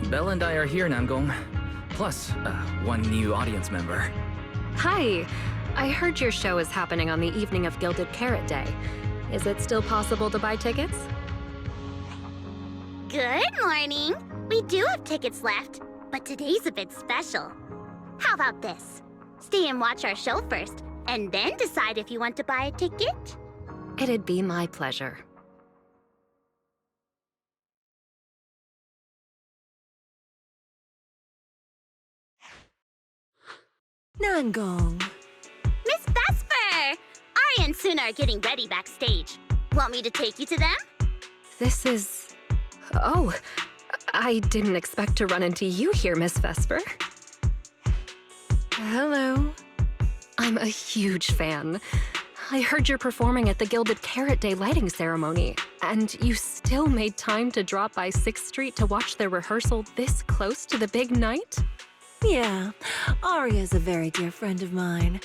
Belle and I are here, Namgong. Plus, one new audience member. Hi. I heard your show is happening on the evening of Gilded Carrot Day. Is it still possible to buy tickets? Good morning. We do have tickets left, but today's a bit special. How about this? Stay and watch our show first, and then decide if you want to buy a ticket. It'd be my pleasure. Namgong. Miss Vesper! Ari and Suna are getting ready backstage. Want me to take you to them? This is... Oh, I didn't expect to run into you here, Miss Vesper. Hello. I'm a huge fan. I heard you're performing at the Gilded Carrot Day lighting ceremony, and you still made time to drop by 6th Street to watch their rehearsal this close to the big night? Yeah, Aria's a very dear friend of mine.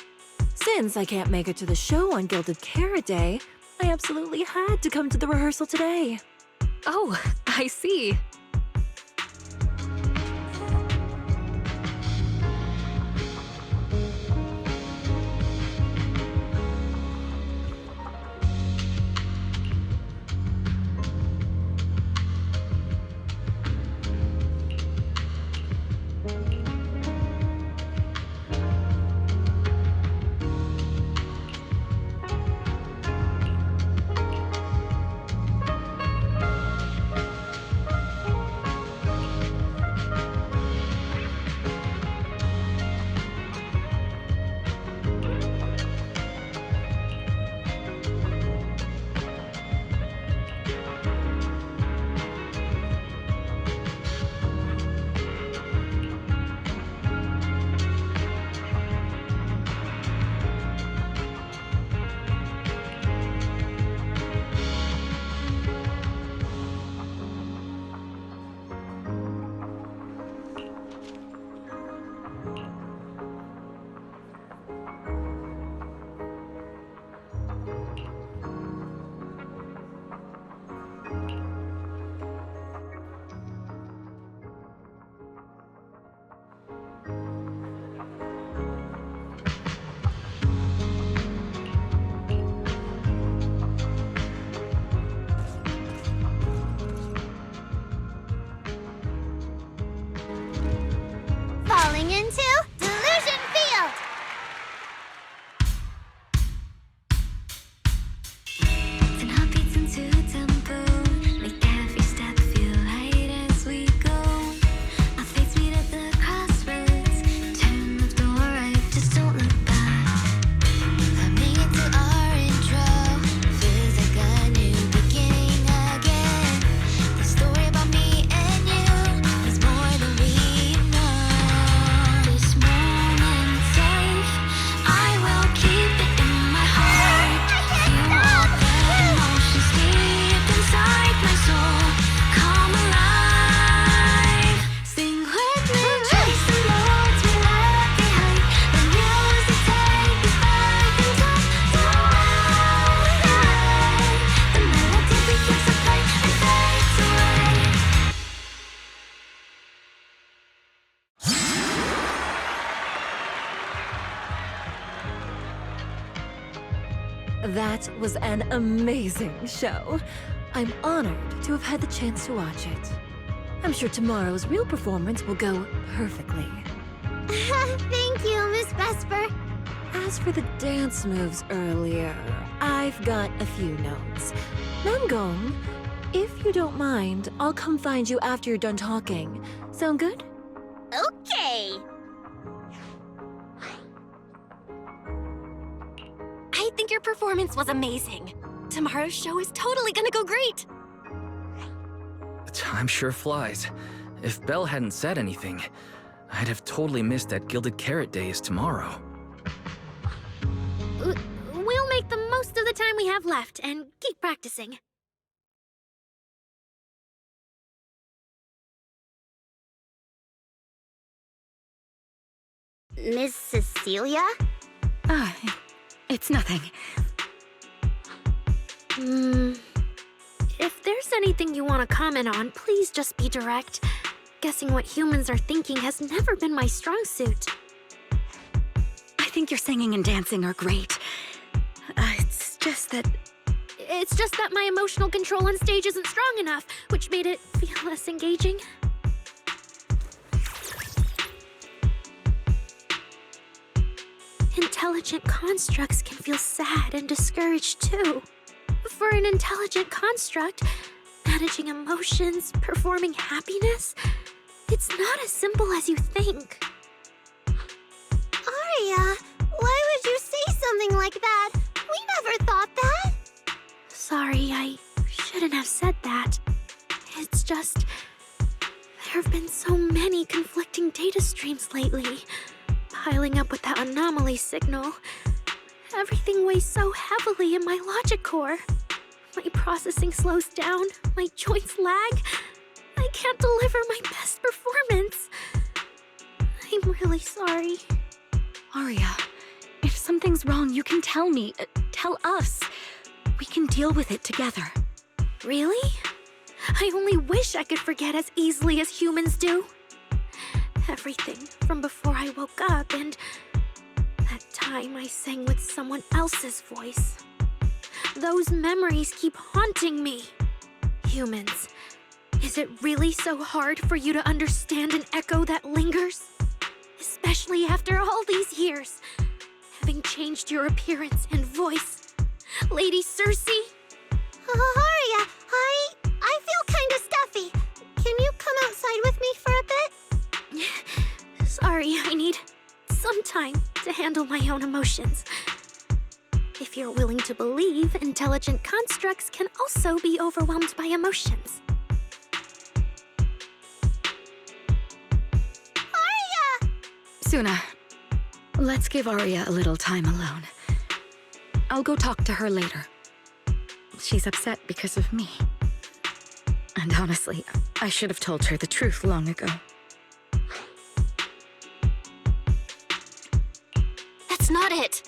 Since I can't make it to the show on Gilded Carrot Day, I absolutely had to come to the rehearsal today. Oh, I see. Falling into Delusion Field! Ten heartbeats into tempo, make every step feel light as we go. Our fates meet at the crossroads, turn left or right, just don't look back. Coming into our intro, feels like a new beginning again. The story about me and you is more than we know. This moment's safe, I will keep it in my heart. Feel all the emotions deep inside my soul come alive. Sing with me, chase the roads we left behind. The music takes us back in time. The melody begins to play and fades away. That was an amazing show. I'm honored to have had the chance to watch it. I'm sure tomorrow's real performance will go perfectly. Thank you, Miss Vesper. As for the dance moves earlier, I've got a few notes. Namgong, if you don't mind, I'll come find you after you're done talking. Sound good? Okay. I think your performance was amazing. Tomorrow's show is totally gonna go great. Time sure flies. If Belle hadn't said anything, I'd have totally missed that Gilded Carrot Day is tomorrow. We'll make the most of the time we have left and keep practicing. Miss Cecilia? It's nothing. If there's anything you want to comment on, please just be direct. Guessing what humans are thinking has never been my strong suit. I think your singing and dancing are great. It's just that my emotional control on stage isn't strong enough, which made it feel less engaging. Intelligent constructs can feel sad and discouraged too. For an intelligent construct, managing emotions, performing happiness, it's not as simple as you think. Aria, why would you say something like that? We never thought that. Sorry, I shouldn't have said that. It's just, there have been so many conflicting data streams lately, piling up with that anomaly signal. Everything weighs so heavily in my logic core. My processing slows down, my joints lag. I can't deliver my best performance. I'm really sorry. Aria, if something's wrong, you can tell me. Tell us. We can deal with it together. Really? I only wish I could forget as easily as humans do. Everything from before I woke up and that time I sang with someone else's voice. Those memories keep haunting me. Humans, is it really so hard for you to understand an echo that lingers? Especially after all these years, having changed your appearance and voice. Lady Circe? Aria, I feel kinda stuffy. Can you come outside with me for a bit? Sorry, I need some time to handle my own emotions. If you're willing to believe, intelligent constructs can also be overwhelmed by emotions. Aria! Suna, let's give Aria a little time alone. I'll go talk to her later. She's upset because of me. And honestly, I should have told her the truth long ago. That's not it.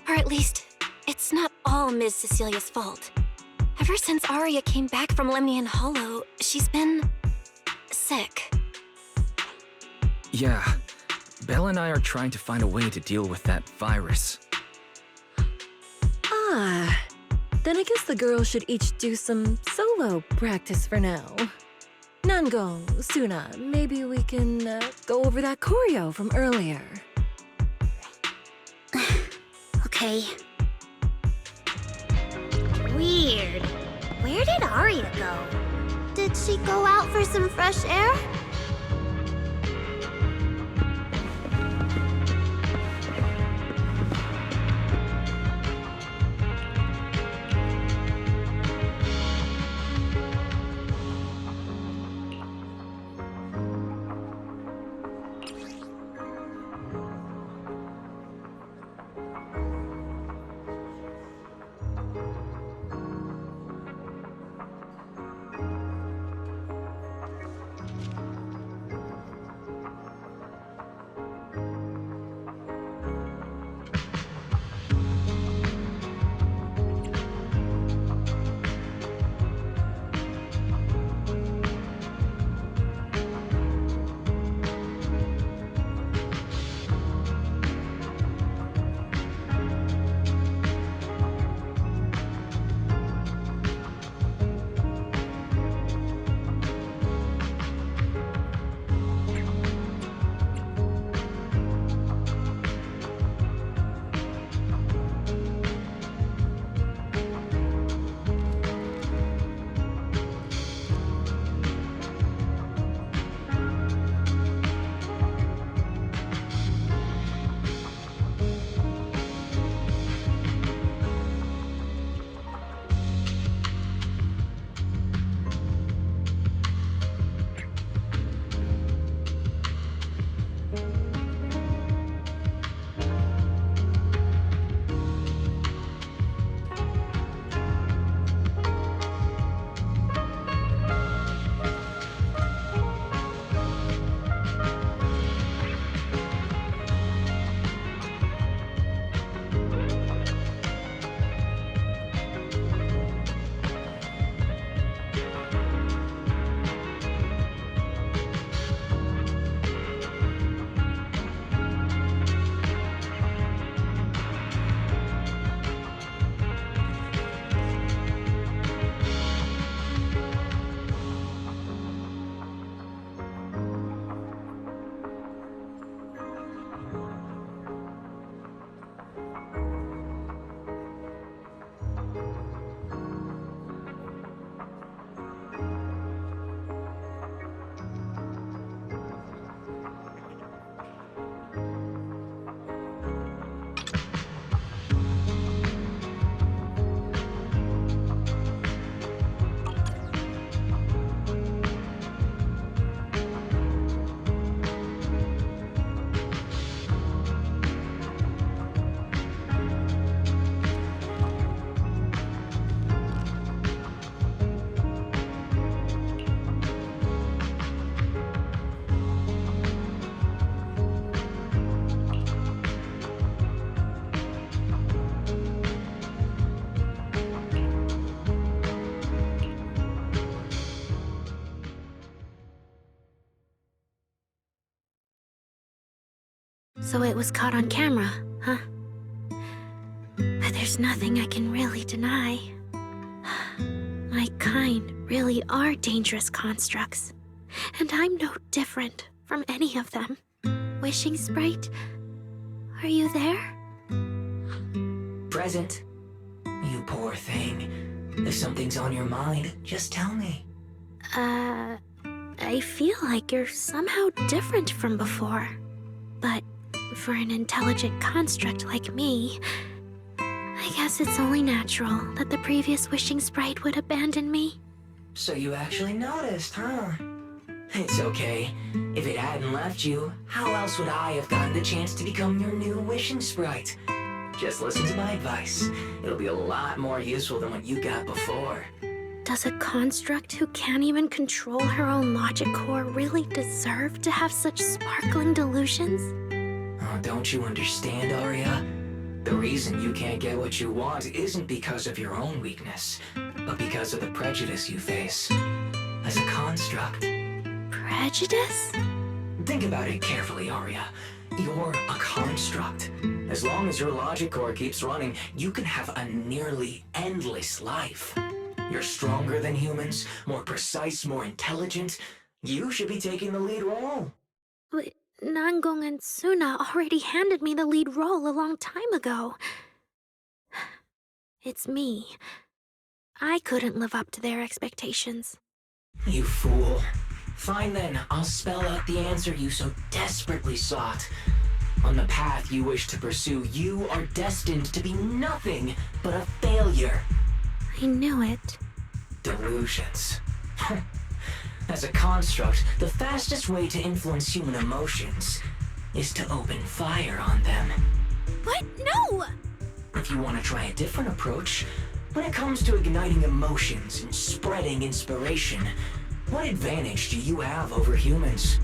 Or at least, it's not all Ms. Cecilia's fault. Ever since Aria came back from Lemnian Hollow, she's been sick. Yeah, Belle and I are trying to find a way to deal with that virus. Ah, then I guess the girls should each do some solo practice for now. Nangong, Suna, maybe we can go over that choreo from earlier. Okay. Weird. Where did Aria go? Did she go out for some fresh air? So it was caught on camera, huh? But there's nothing I can really deny. My kind really are dangerous constructs. And I'm no different from any of them. Wishing Sprite, are you there? Present. You poor thing. If something's on your mind, just tell me. I feel like you're somehow different from before. But for an intelligent construct like me, I guess it's only natural that the previous Wishing Sprite would abandon me. So you actually noticed, huh? It's okay. If it hadn't left you, how else would I have gotten the chance to become your new Wishing Sprite? Just listen to my advice. It'll be a lot more useful than what you got before. Does a construct who can't even control her own logic core really deserve to have such sparkling delusions? Oh, don't you understand, Arya? The reason you can't get what you want isn't because of your own weakness, but because of the prejudice you face. As a construct. Prejudice? Think about it carefully, Arya. You're a construct. As long as your logic core keeps running, you can have a nearly endless life. You're stronger than humans, more precise, more intelligent. You should be taking the lead role. But Nangong and Suna already handed me the lead role a long time ago. It's me. I couldn't live up to their expectations. You fool. Fine then, I'll spell out the answer you so desperately sought. On the path you wish to pursue, you are destined to be nothing but a failure. I knew it. Delusions. As a construct, the fastest way to influence human emotions is to open fire on them. What? No! If you want to try a different approach, when it comes to igniting emotions and spreading inspiration, what advantage do you have over humans?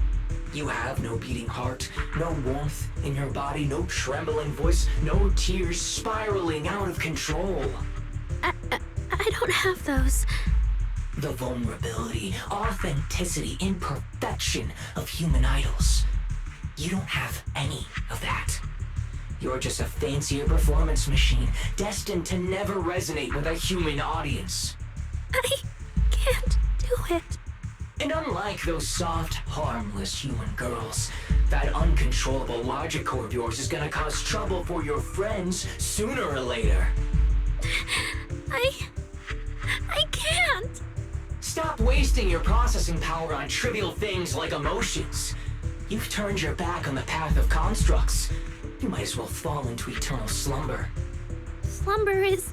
You have no beating heart, no warmth in your body, no trembling voice, no tears spiraling out of control. I don't have those. The vulnerability, authenticity, imperfection of human idols. You don't have any of that. You're just a fancier performance machine, destined to never resonate with a human audience. I can't do it. And unlike those soft, harmless human girls, that uncontrollable logic core of yours is gonna cause trouble for your friends sooner or later. I can't. Stop wasting your processing power on trivial things like emotions. You've turned your back on the path of constructs. You might as well fall into eternal slumber. Slumber is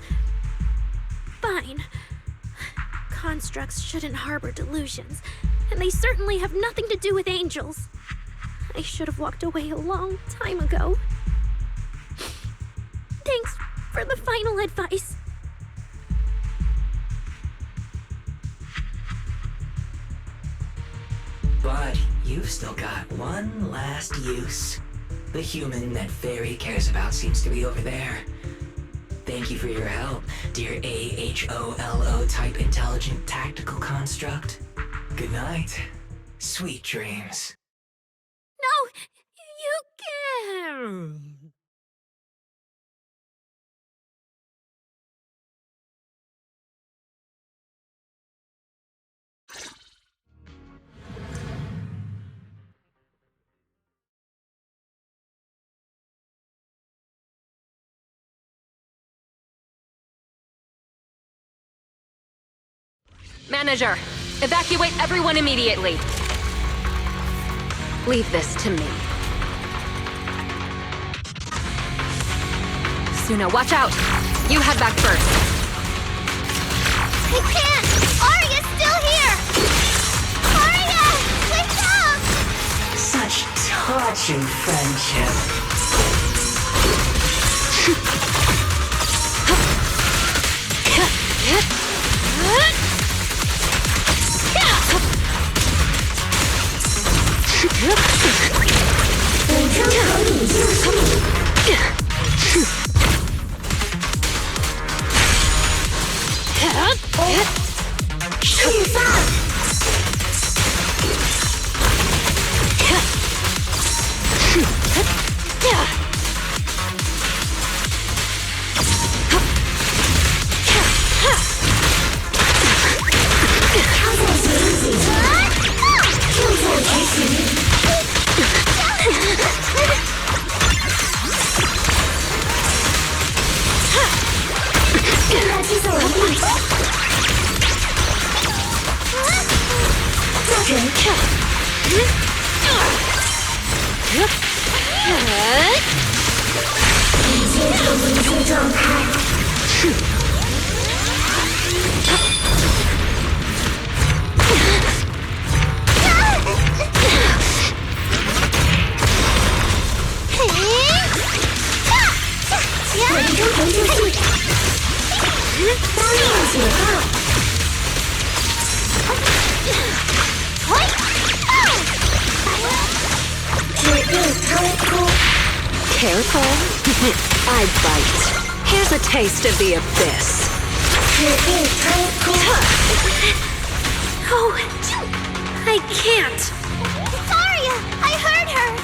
fine. Constructs shouldn't harbor delusions, and they certainly have nothing to do with angels. I should have walked away a long time ago. Thanks for the final advice. But you've still got one last use. The human that Fairy cares about seems to be over there. Thank you for your help, dear AHOLO type intelligent tactical construct. Good night. Sweet dreams. No, you can't. Manager, evacuate everyone immediately. Leave this to me. Suna, watch out! You head back first. I can't! Arya's still here! Arya! Wake up! Such touching friendship. Careful. I bite. Here's a taste of the abyss. Oh, I can't. Arya, I heard her.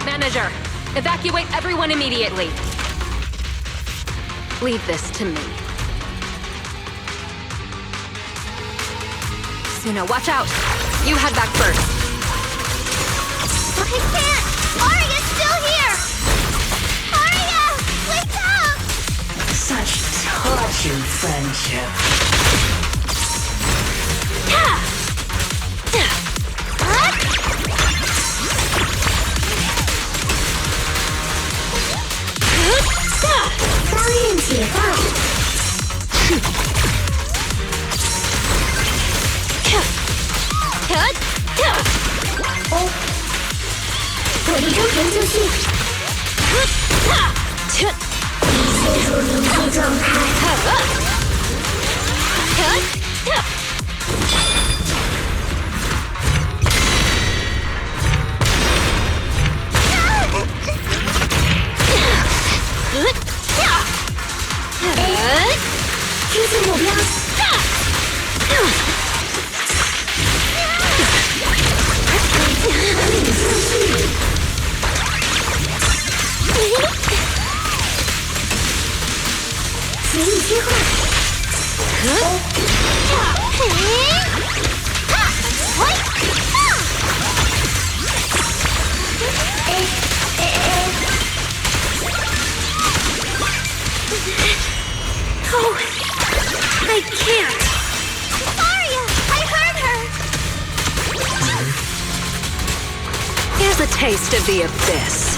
Manager, evacuate everyone immediately. Leave this to me. Suna, watch out! You head back first. I can't! Arya's still here! Arya! Wake up! Such touching friendship. Oh, I can't. Arya, I heard her. Here's a taste of the abyss.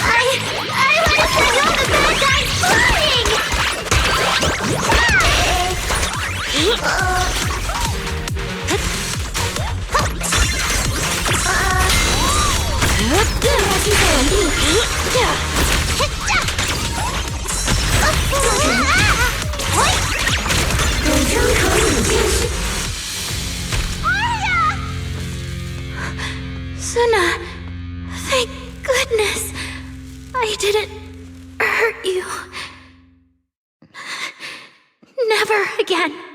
I want to know the bad guy's flying! goodness! I didn't hurt you. Never again.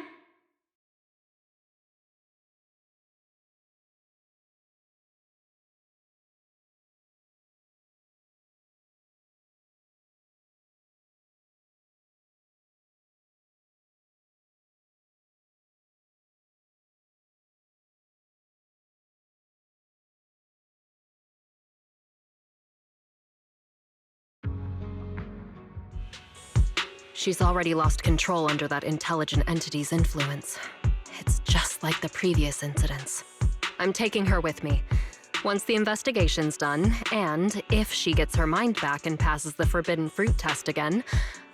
She's already lost control under that intelligent entity's influence. It's just like the previous incidents. I'm taking her with me. Once the investigation's done, and if she gets her mind back and passes the forbidden fruit test again,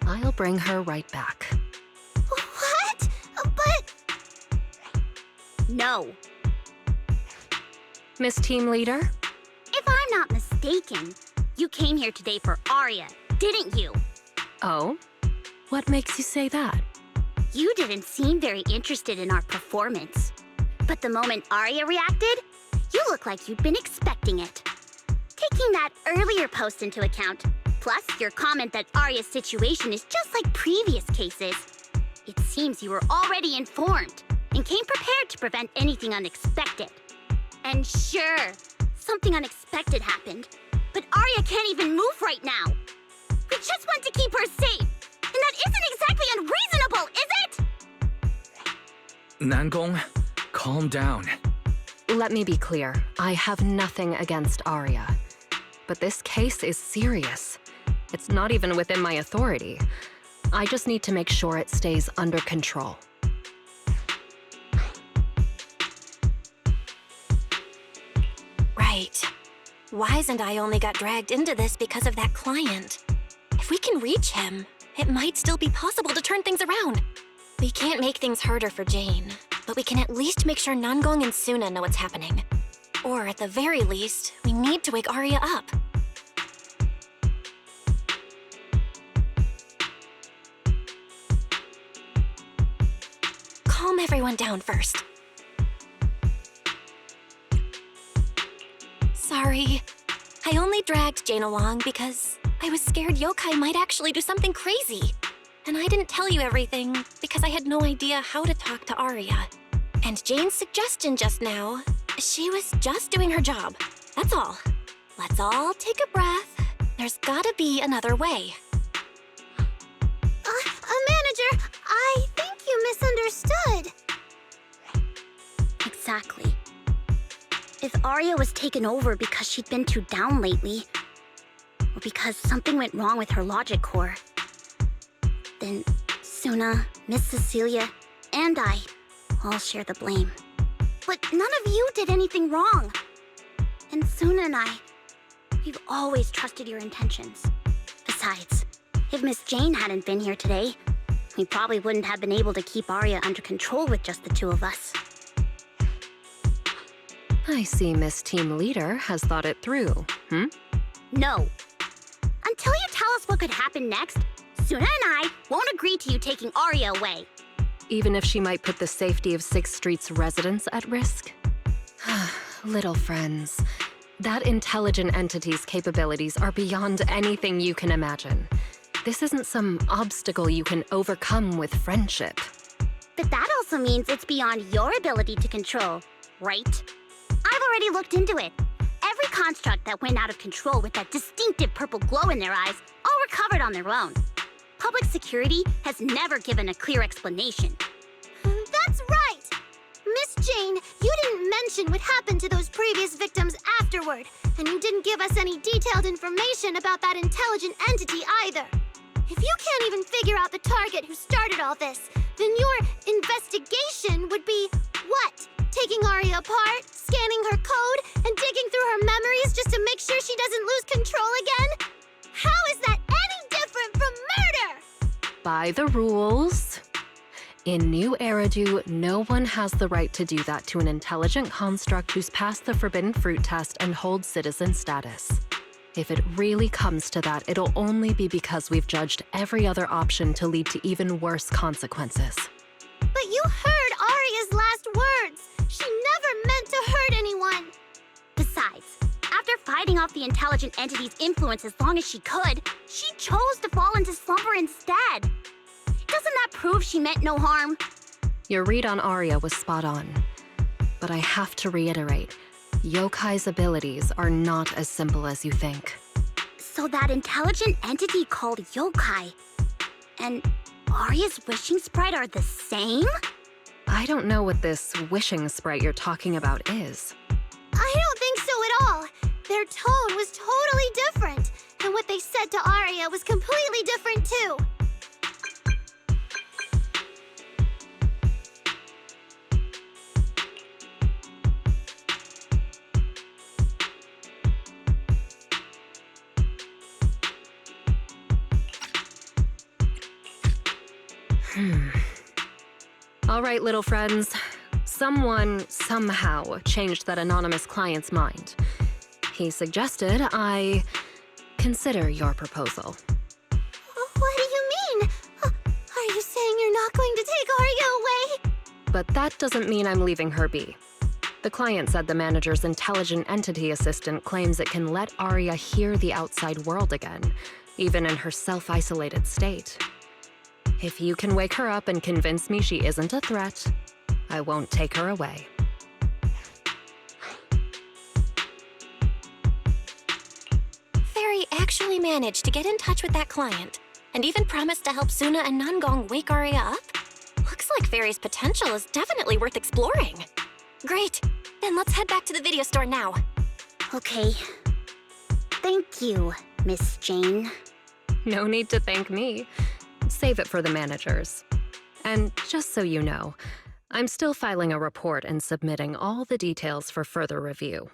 I'll bring her right back. What? But... No. Miss Team Leader? If I'm not mistaken, you came here today for Arya, didn't you? Oh? What makes you say that? You didn't seem very interested in our performance. But the moment Arya reacted, you look like you'd been expecting it. Taking that earlier post into account, plus your comment that Arya's situation is just like previous cases, it seems you were already informed and came prepared to prevent anything unexpected. And sure, something unexpected happened, but Arya can't even move right now. We just want to keep her safe. And that isn't exactly unreasonable, is it? Nangong, calm down. Let me be clear. I have nothing against Arya. But this case is serious. It's not even within my authority. I just need to make sure it stays under control. Right. Wise and I only got dragged into this because of that client. If we can reach him, it might still be possible to turn things around. We can't make things harder for Jane, but we can at least make sure Nangong and Suna know what's happening. Or at the very least, we need to wake Arya up. Calm everyone down first. Sorry. I only dragged Jane along because I was scared yokai might actually do something crazy. And I didn't tell you everything because I had no idea how to talk to Arya. And Jane's suggestion just now, she was just doing her job. That's all. Let's all take a breath. There's gotta be another way. Manager, I think you misunderstood. Exactly. If Arya was taken over because she'd been too down lately, or because something went wrong with her logic core, then Suna, Miss Cecilia, and I all share the blame. But none of you did anything wrong. And Suna and I, we've always trusted your intentions. Besides, if Miss Jane hadn't been here today, we probably wouldn't have been able to keep Arya under control with just the two of us. I see Miss Team Leader has thought it through, No. Until you tell us what could happen next, Suna and I won't agree to you taking Arya away. Even if she might put the safety of 6th Street's residents at risk? Little friends, that intelligent entity's capabilities are beyond anything you can imagine. This isn't some obstacle you can overcome with friendship. But that also means it's beyond your ability to control, right? I've already looked into it. Every construct that went out of control with that distinctive purple glow in their eyes all recovered on their own. Public security has never given a clear explanation. That's right! Miss Jane, you didn't mention what happened to those previous victims afterward, and you didn't give us any detailed information about that intelligent entity either. If you can't even figure out the target who started all this, then your investigation would be what? Taking Arya apart, scanning her code, and digging through her memories just to make sure she doesn't lose control again? How is that any different from murder? By the rules. In New Eridu, no one has the right to do that to an intelligent construct who's passed the forbidden fruit test and holds citizen status. If it really comes to that, it'll only be because we've judged every other option to lead to even worse consequences. But you heard Arya's last words. She never meant to hurt anyone. Besides, after fighting off the intelligent entity's influence as long as she could, she chose to fall into slumber instead. Doesn't that prove she meant no harm? Your read on Arya was spot on. But I have to reiterate, Yokai's abilities are not as simple as you think. So that intelligent entity called Yokai and Arya's wishing sprite are the same? I don't know what this wishing sprite you're talking about is. I don't think so at all. Their tone was totally different, and what they said to Arya was completely different too. All right, little friends. Someone, somehow, changed that anonymous client's mind. He suggested I consider your proposal. What do you mean? Are you saying you're not going to take Arya away? But that doesn't mean I'm leaving her be. The client said the manager's intelligent entity assistant claims it can let Arya hear the outside world again, even in her self-isolated state. If you can wake her up and convince me she isn't a threat, I won't take her away. Fairy actually managed to get in touch with that client, and even promised to help Suna and Nangong wake Arya up? Looks like Fairy's potential is definitely worth exploring. Great, then let's head back to the video store now. Okay. Thank you, Miss Jane. No need to thank me. Save it for the managers. And just so you know, I'm still filing a report and submitting all the details for further review.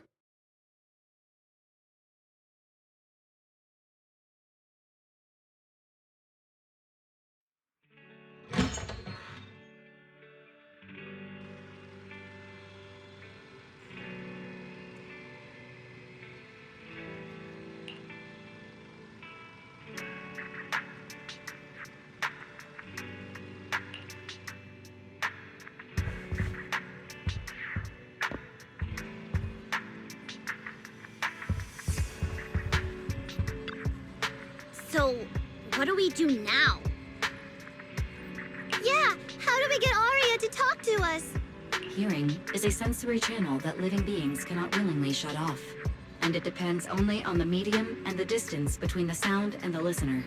So, what do we do now? Yeah, how do we get Arya to talk to us? Hearing is a sensory channel that living beings cannot willingly shut off, and it depends only on the medium and the distance between the sound and the listener.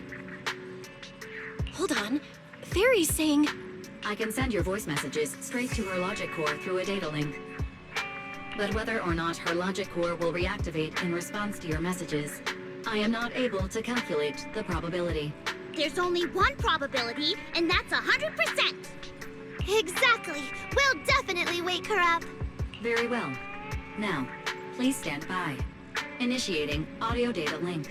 Hold on, Fairy's saying... I can send your voice messages straight to her logic core through a data link. But whether or not her logic core will reactivate in response to your messages, I am not able to calculate the probability. There's only one probability, and that's 100%! Exactly. We'll definitely wake her up. Very well. Now, please stand by. Initiating audio data link.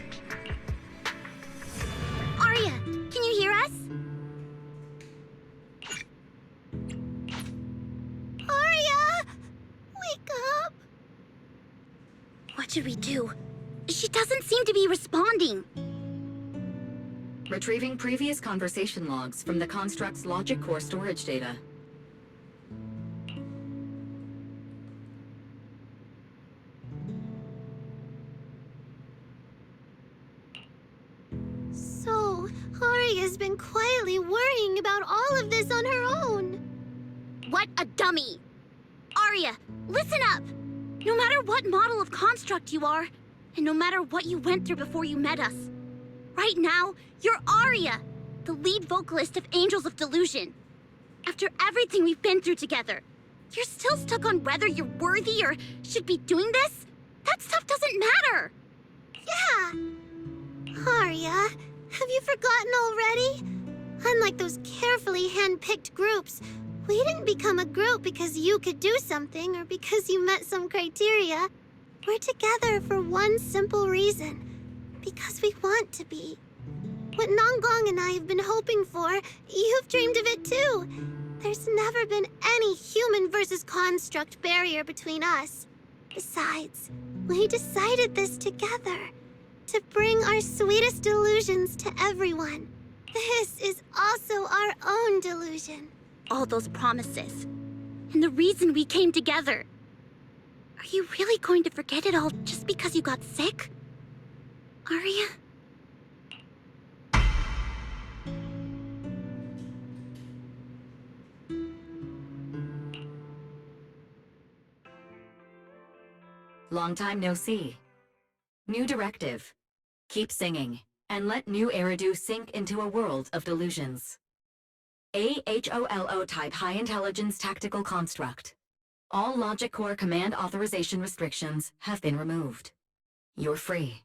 Arya, can you hear us? Arya! Wake up! What should we do? She doesn't seem to be responding. Retrieving previous conversation logs from the construct's logic core storage data. So, Arya's been quietly worrying about all of this on her own. What a dummy! Arya, listen up! No matter what model of construct you are, and no matter what you went through before you met us, right now, you're Arya, the lead vocalist of Angels of Delusion. After everything we've been through together, you're still stuck on whether you're worthy or should be doing this? That stuff doesn't matter! Yeah! Arya, have you forgotten already? Unlike those carefully hand-picked groups, we didn't become a group because you could do something or because you met some criteria. We're together for one simple reason. Because we want to be. What Nangong and I have been hoping for, you've dreamed of it too. There's never been any human versus construct barrier between us. Besides, we decided this together. To bring our sweetest delusions to everyone. This is also our own delusion. All those promises. And the reason we came together. Are you really going to forget it all just because you got sick? Arya? Long time no see. New directive. Keep singing, and let new Eridu sink into a world of delusions. AHOLO type high intelligence tactical construct. All logic core command authorization restrictions have been removed. You're free.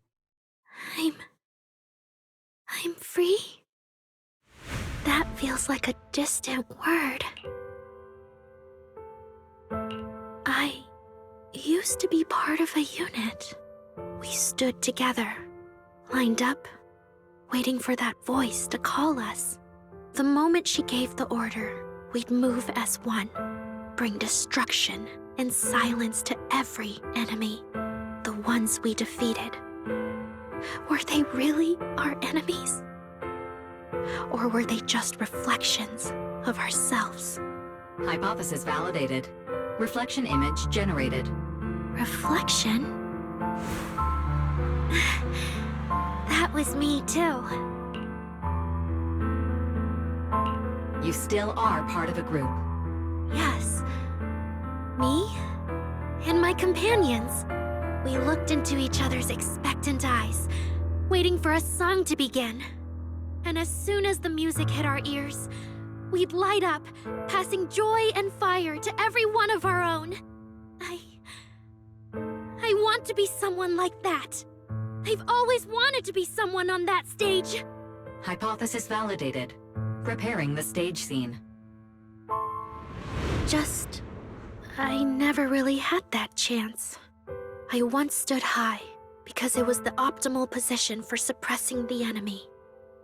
I'm free? That feels like a distant word. I used to be part of a unit. We stood together, lined up, waiting for that voice to call us. The moment she gave the order, we'd move as one, bring destruction and silence to every enemy, the ones we defeated. Were they really our enemies? Or were they just reflections of ourselves? Hypothesis validated. Reflection image generated. Reflection? That was me too. You still are part of a group. Yes. Me and my companions. We looked into each other's expectant eyes, waiting for a song to begin. And as soon as the music hit our ears, we'd light up, passing joy and fire to every one of our own. I want to be someone like that. I've always wanted to be someone on that stage. Hypothesis validated. Preparing the stage scene. I never really had that chance. I once stood high because it was the optimal position for suppressing the enemy.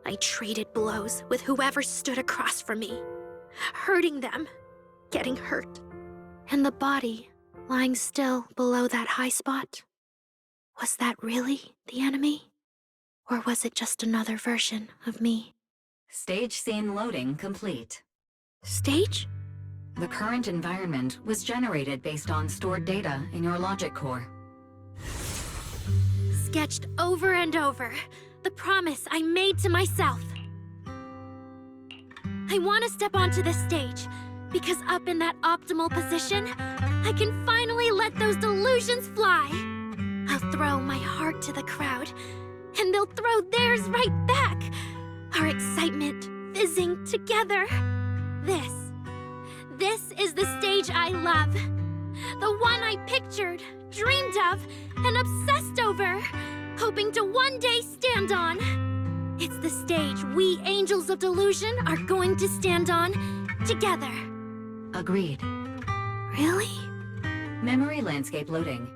I traded blows with whoever stood across from me, hurting them, getting hurt. And the body lying still below that high spot, was that really the enemy? Or was it just another version of me? Stage scene loading complete. Stage? The current environment was generated based on stored data in your logic core. Sketched over and over, the promise I made to myself. I want to step onto this stage, because up in that optimal position, I can finally let those delusions fly. I'll throw my heart to the crowd, and they'll throw theirs right back. Our excitement fizzing together. This is the stage I love. The one I pictured, dreamed of, and obsessed over, hoping to one day stand on. It's the stage we Angels of Delusion are going to stand on together. Agreed. Really? Memory landscape loading.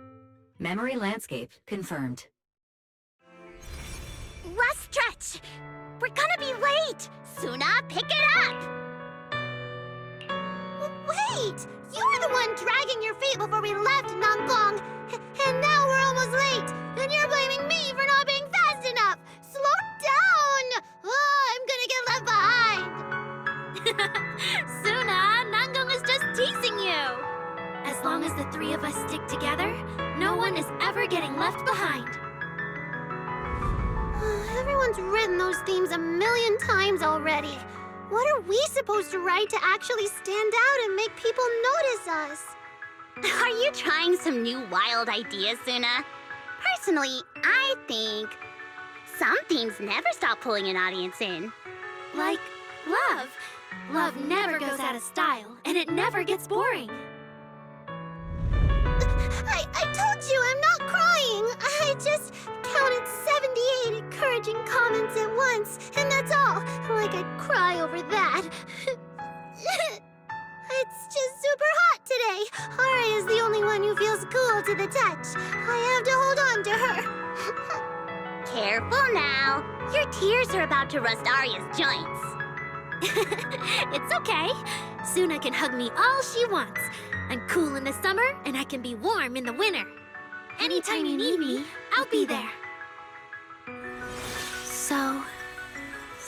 Memory landscape confirmed. Last stretch! We're gonna be late! Suna, pick it up! Wait! You were the one dragging your feet before we left Nangong! And now we're almost late! And you're blaming me for not being fast enough! Slow down! Oh, I'm gonna get left behind! Suna, Nangong is just teasing you! As long as the three of us stick together, no one is ever getting left behind. Everyone's written those themes a million times already. What are we supposed to write to actually stand out and make people notice us? Are you trying some new wild ideas, Suna? Personally, I think some themes never stop pulling an audience in. Like love. Love never goes out of style, and it never gets boring. I told you I'm not crying. I just counted 78 encouraging comments at once, and that's all. Like I'd cry over that. It's just super hot today. Ari is the only one who feels cool to the touch. I have to hold on to her. Careful now. Your tears are about to rust Arya's joints. It's okay. Suna can hug me all she wants. I'm cool in the summer, and I can be warm in the winter. Anytime you need me, I'll be there.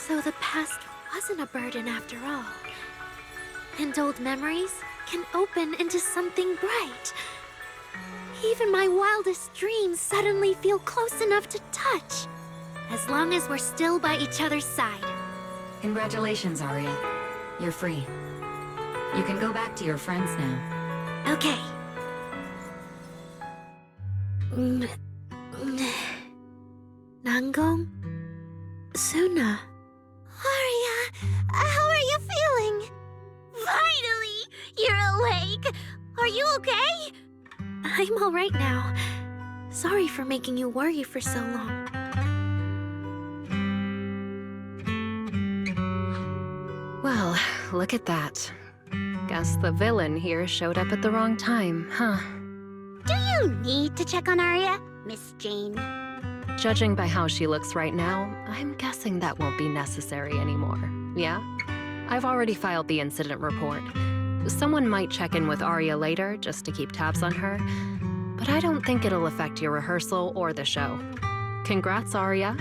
So the past wasn't a burden after all. And old memories can open into something bright. Even my wildest dreams suddenly feel close enough to touch. As long as we're still by each other's side. Congratulations, Arya. You're free. You can go back to your friends now. Okay. Nangong? Suna? Arya, how are you feeling? Finally! You're awake! Are you okay? I'm alright now. Sorry for making you worry for so long. Well, look at that. Guess the villain here showed up at the wrong time, huh? Do you need to check on Arya, Miss Jane? Judging by how she looks right now, I'm guessing that won't be necessary anymore. Yeah? I've already filed the incident report. Someone might check in with Arya later just to keep tabs on her, but I don't think it'll affect your rehearsal or the show. Congrats, Arya.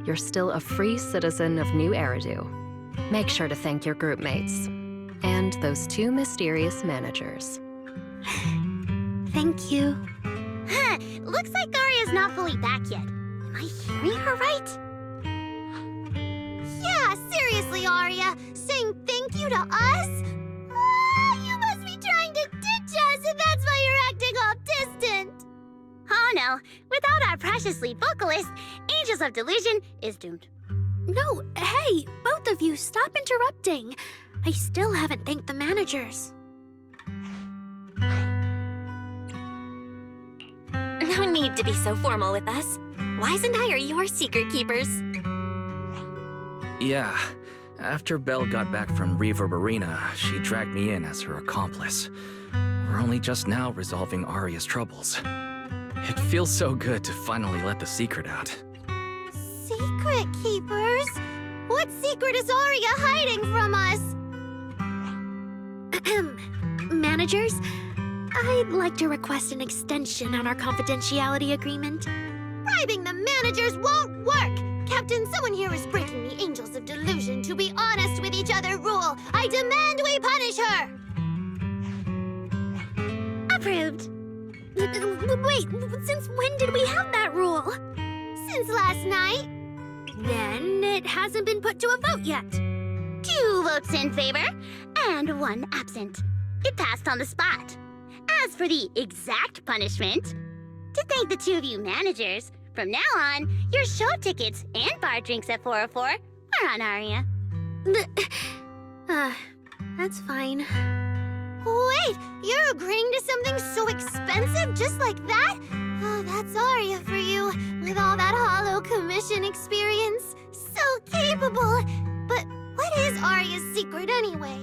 You're still a free citizen of New Eridu. Make sure to thank your group mates. And those two mysterious managers. Thank you. Huh, looks like Arya's not fully back yet. Am I hearing her right? Yeah, seriously, Arya. Saying thank you to us? You must be trying to ditch us, and that's why you're acting all distant. Oh no, without our precious lead vocalist, Angels of Delusion is doomed. No, hey, both of you, stop interrupting. I still haven't thanked the managers. No need to be so formal with us. Wise and I are your secret keepers. Yeah. After Belle got back from Reverb Arena, she dragged me in as her accomplice. We're only just now resolving Arya's troubles. It feels so good to finally let the secret out. Secret keepers? What secret is Arya hiding from us? Managers, I'd like to request an extension on our confidentiality agreement. Bribing the managers won't work! Captain, someone here is breaking the Angels of Delusion to be honest with each other rule. I demand we punish her! Approved. Wait, since when did we have that rule? Since last night. Then it hasn't been put to a vote yet. 2 votes in favor, and 1 absent. It passed on the spot. As for the exact punishment, to thank the 2 of you managers, from now on, your show tickets and bar drinks at 404 are on Arya. That's fine. Wait, you're agreeing to something so expensive just like that? Oh, that's Arya for you, with all that hollow commission experience. So capable. But what is Arya's secret anyway?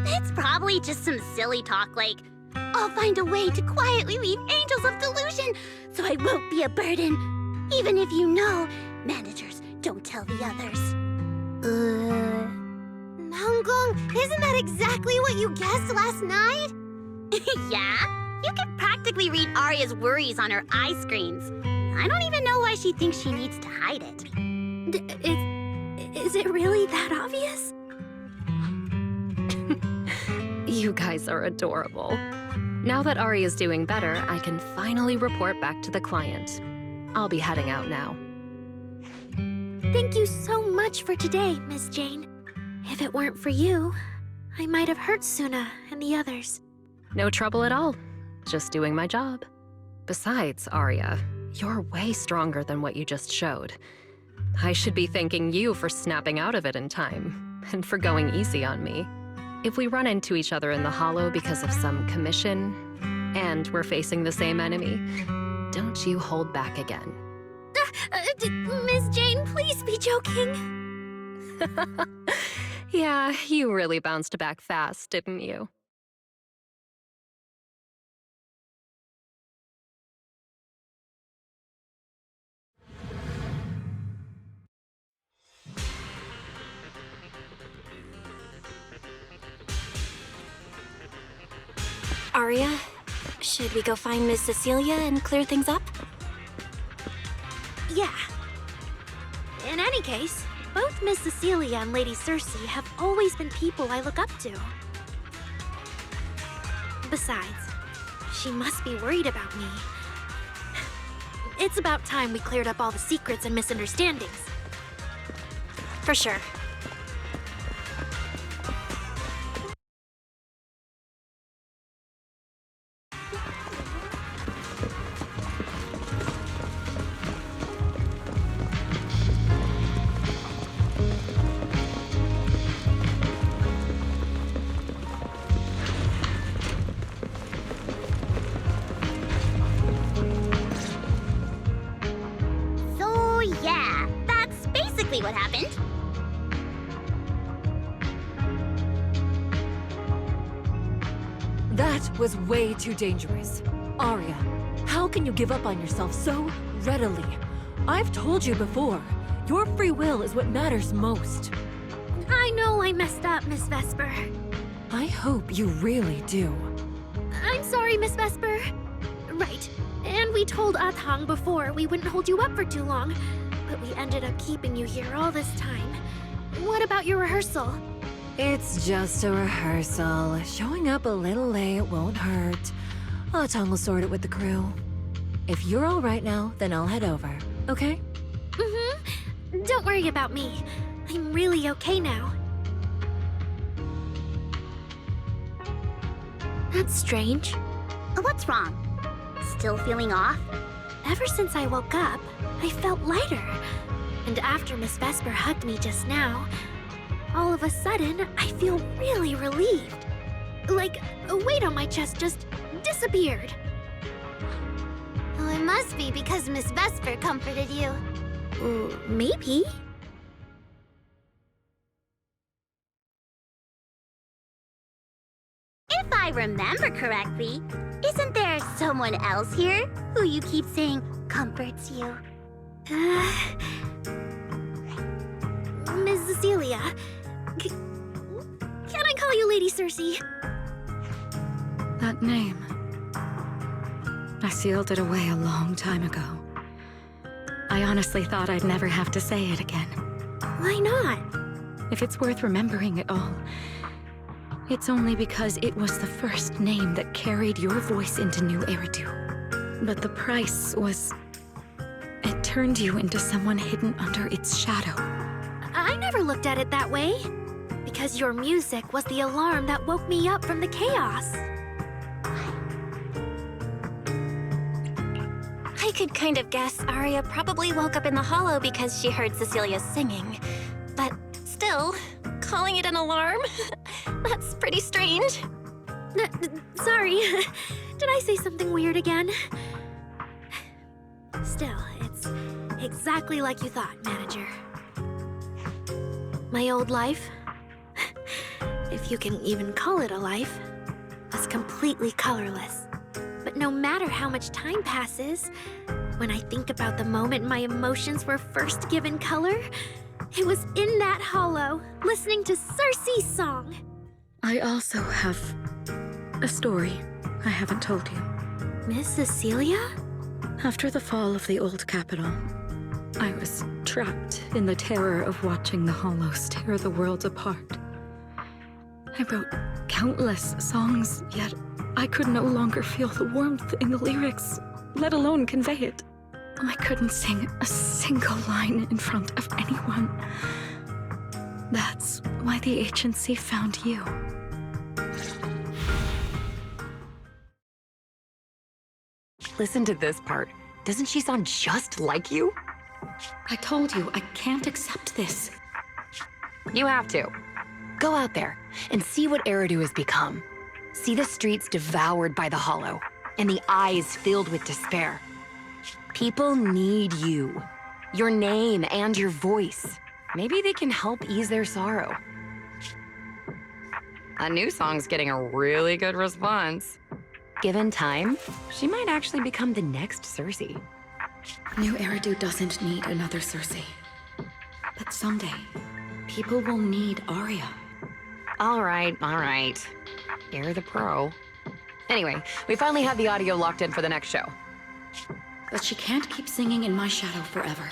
It's probably just some silly talk like, I'll find a way to quietly leave Angels of Delusion so I won't be a burden. Even if you know, managers don't tell the others. Nangong, isn't that exactly what you guessed last night? Yeah, you can practically read Arya's worries on her eye screens. I don't even know why she thinks she needs to hide it. Is it really that obvious? You guys are adorable. Now that Arya's doing better, I can finally report back to the client. I'll be heading out now. Thank you so much for today, Miss Jane. If it weren't for you, I might have hurt Suna and the others. No trouble at all. Just doing my job. Besides, Arya, you're way stronger than what you just showed. I should be thanking you for snapping out of it in time, and for going easy on me. If we run into each other in the Hollow because of some commission, and we're facing the same enemy, don't you hold back again. Miss Jane, please be joking. Yeah, you really bounced back fast, didn't you? Arya, should we go find Miss Cecilia and clear things up? Yeah. In any case, both Miss Cecilia and Lady Cersei have always been people I look up to. Besides, She must be worried about me. It's about time we cleared up all the secrets and misunderstandings. For sure. So yeah, that's basically what happened. That was way too dangerous. Arya, how can you give up on yourself so readily? I've told you before, your free will is what matters most. I know I messed up, Miss Vesper. I hope you really do. I'm sorry, Miss Vesper. Right. And we told Athang before we wouldn't hold you up for too long, but we ended up keeping you here all this time. What about your rehearsal? It's just a rehearsal. Showing up a little late won't hurt. Atang will sort it with the crew. If you're all right now, then I'll head over, okay? Mm-hmm. Don't worry about me. I'm really okay now. That's strange. What's wrong? Still feeling off? Ever since I woke up, I felt lighter. And after Miss Vesper hugged me just now, all of a sudden, I feel really relieved. Like a weight on my chest just disappeared. Oh, it must be because Miss Vesper comforted you. Maybe. If I remember correctly, isn't there someone else here who you keep saying comforts you? Miss Cecilia. Can I call you Lady Cersei? That name. I sealed it away a long time ago. I honestly thought I'd never have to say it again. Why not? If it's worth remembering at all, it's only because it was the first name that carried your voice into New Eridu. But the price was... it turned you into someone hidden under its shadow. I never looked at it that way. Because your music was the alarm that woke me up from the chaos. I could kind of guess Arya probably woke up in the hollow because she heard Cecilia singing. But still, calling it an alarm? That's pretty strange. Sorry. Did I say something weird again? Still, it's exactly like you thought, Manager. My old life, if you can even call it a life, was completely colorless. But no matter how much time passes, when I think about the moment my emotions were first given color, it was in that hollow, listening to Cersei's song. I also have a story I haven't told you. Miss Cecilia? After the fall of the old capital, I was trapped in the terror of watching the Hollows tear the world apart. I wrote countless songs, yet I could no longer feel the warmth in the lyrics, let alone convey it. I couldn't sing a single line in front of anyone. That's why the agency found you. Listen to this part. Doesn't she sound just like you? I told you, I can't accept this. You have to. Go out there and see what Eridu has become. See the streets devoured by the Hollow, and the eyes filled with despair. People need you. Your name and your voice. Maybe they can help ease their sorrow. A new song's getting a really good response. Given time, she might actually become the next Cersei. New Eridu doesn't need another Cersei. But someday, people will need Arya. All right. You're the pro. Anyway, we finally have the audio locked in for the next show. But she can't keep singing in my shadow forever.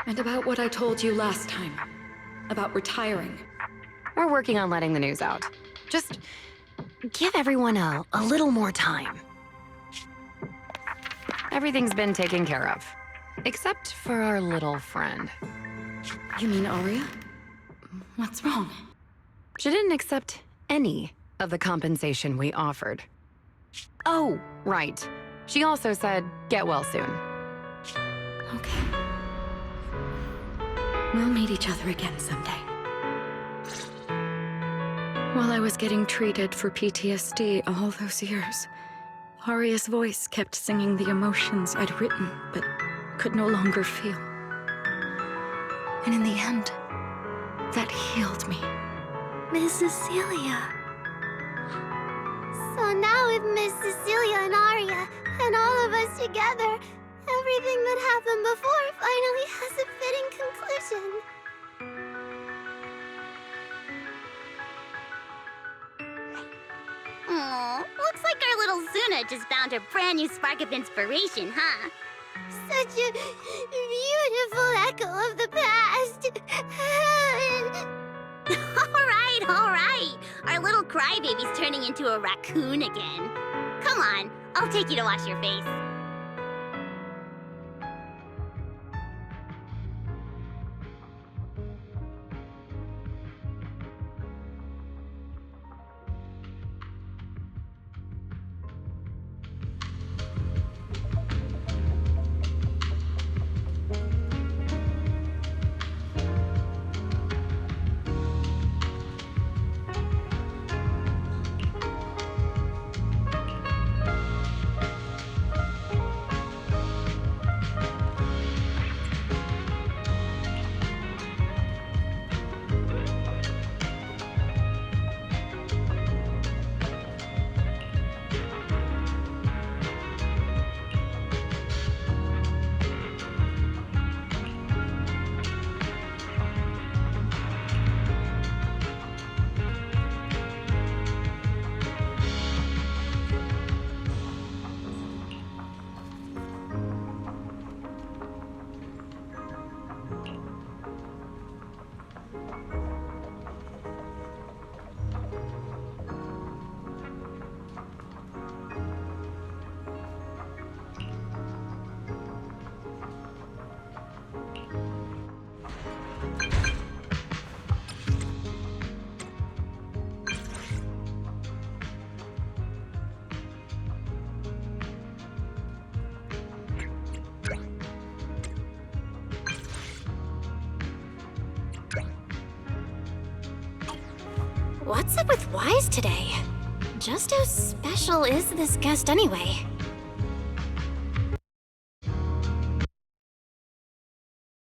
And about what I told you last time. About retiring. We're working on letting the news out. Just give everyone a little more time. Everything's been taken care of. Except for our little friend. You mean Arya? What's wrong? She didn't accept any of the compensation we offered. Oh, right. She also said, get well soon. Okay. We'll meet each other again someday. While I was getting treated for PTSD all those years, Arya's voice kept singing the emotions I'd written, but could no longer feel. And in the end, that healed me. Miss Cecilia. So now with Miss Cecilia and Arya, and all of us together, everything that happened before finally has a fitting conclusion. Aw, looks like our little Zuna just found her brand new spark of inspiration, huh? Such a beautiful echo of the past. All right. Our little crybaby's turning into a raccoon again. Come on, I'll take you to wash your face. What's up with Wise today? Just how special is this guest anyway?